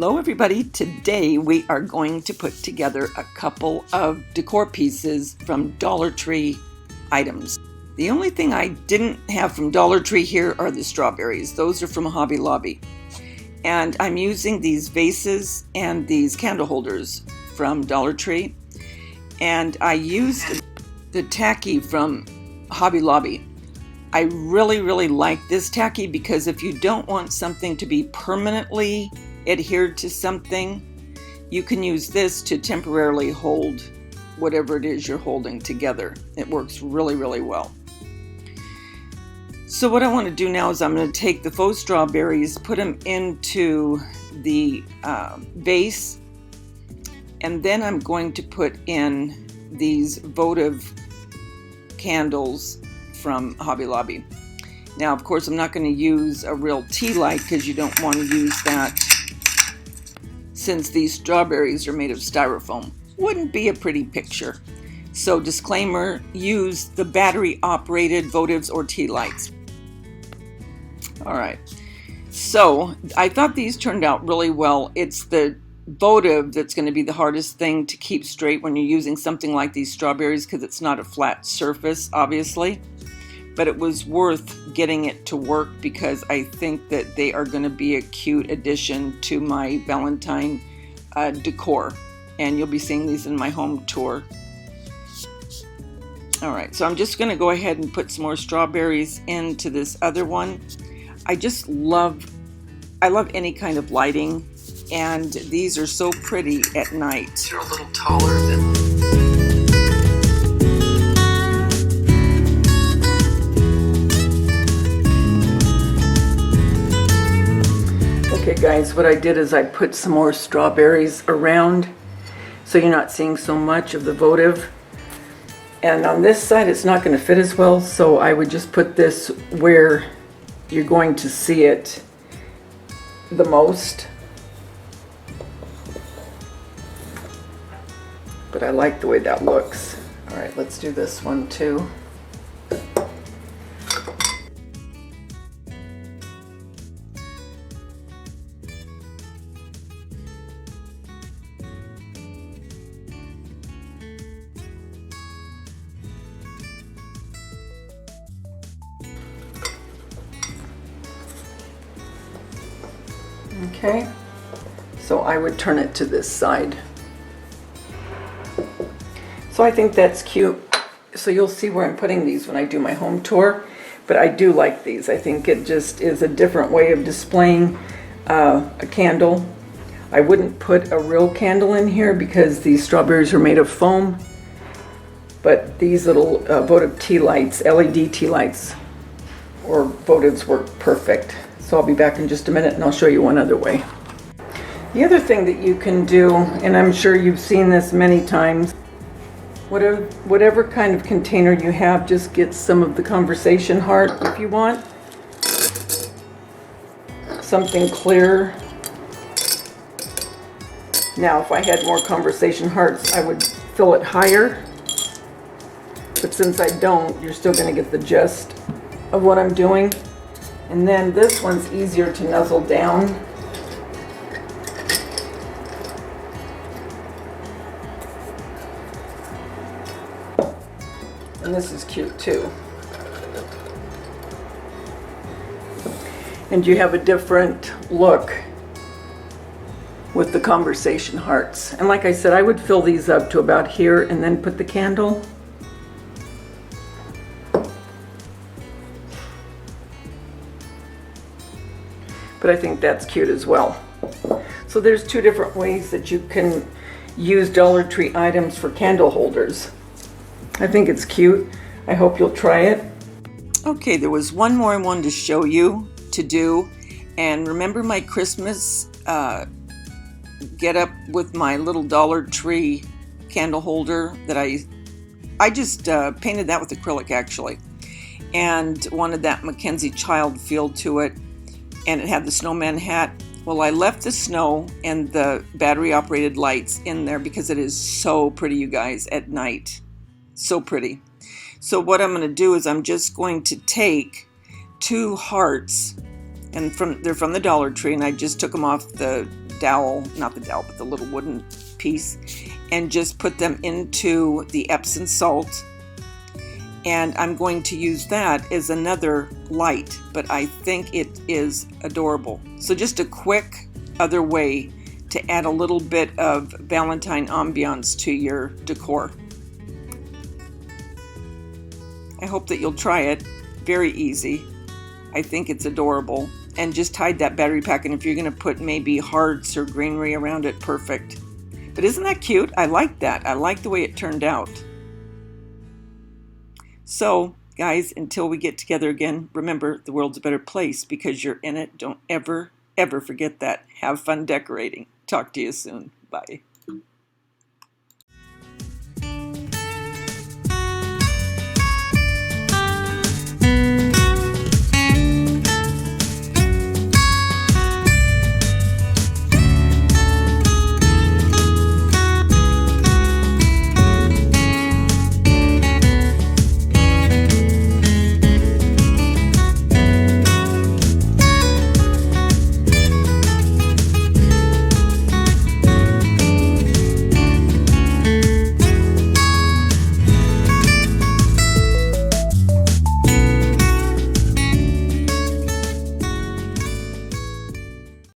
Hello everybody, today we are going to put together a couple of decor pieces from Dollar Tree items. The only thing I didn't have from Dollar Tree here are the strawberries. Those are from Hobby Lobby. And I'm using these vases and these candle holders from Dollar Tree. And I used the tacky from Hobby Lobby. I really like this tacky because if you don't want something to be permanently adhered to something, you can use this to temporarily hold whatever it is you're holding together. It works really well. So what I want to do now is I'm going to take the faux strawberries, put them into the vase, and then I'm going to put in these votive candles from Hobby Lobby. Now of course I'm not going to use a real tea light because you don't want to use that since these strawberries are made of styrofoam. Wouldn't be a pretty picture. So disclaimer, use the battery operated votives or tea lights. Alright, so I thought these turned out really well. It's the votive that's going to be the hardest thing to keep straight when you're using something like these strawberries because it's not a flat surface, obviously. But it was worth getting it to work because I think that they are going to be a cute addition to my Valentine decor. And you'll be seeing these in my home tour. Alright, so I'm just going to go ahead and put some more strawberries into this other one. I love any kind of lighting, and these are so pretty at night. You're a little taller than... Okay guys, what I did is I put some more strawberries around so you're not seeing so much of the votive. And on this side it's not going to fit as well, so I would just put this where you're going to see it the most. But I like the way that looks. Alright, let's do this one too. Okay, so I would turn it to this side. So I think that's cute. So you'll see where I'm putting these when I do my home tour, but I do like these. I think it just is a different way of displaying a candle. I wouldn't put a real candle in here because these strawberries are made of foam, but these little votive tea lights, LED tea lights, or votives work perfect. So I'll be back in just a minute and I'll show you one other way. The other thing that you can do, and I'm sure you've seen this many times, whatever kind of container you have, just get some of the conversation heart if you want. Something clear. Now if I had more conversation hearts I would fill it higher, but since I don't, you're still going to get the gist of what I'm doing. And then this one's easier to nuzzle down. And this is cute too. And you have a different look with the conversation hearts. And like I said, I would fill these up to about here and then put the candle. But I think that's cute as well. So there's two different ways that you can use Dollar Tree items for candle holders. I think it's cute. I hope you'll try it. Okay, there was one more I wanted to show you to do. And remember my Christmas get up with my little Dollar Tree candle holder that I just painted that with acrylic actually. And wanted that Mackenzie Child feel to it. And it had the snowman hat. Well, I left the snow and the battery operated lights in there because it is so pretty, you guys, at night. So pretty. So what I'm going to do is I'm just going to take two hearts, and they're from the Dollar Tree, and I just took them off the dowel, not the dowel, but the little wooden piece, and just put them into the Epsom salt. And I'm going to use that as another light, but I think it is adorable. So just a quick other way to add a little bit of Valentine ambiance to your decor. I hope that you'll try it. Very easy. I think it's adorable. And just hide that battery pack, and if you're going to put maybe hearts or greenery around it, perfect. But isn't that cute? I like that. I like the way it turned out. So, guys, until we get together again, remember, the world's a better place because you're in it. Don't ever, ever forget that. Have fun decorating. Talk to you soon. Bye.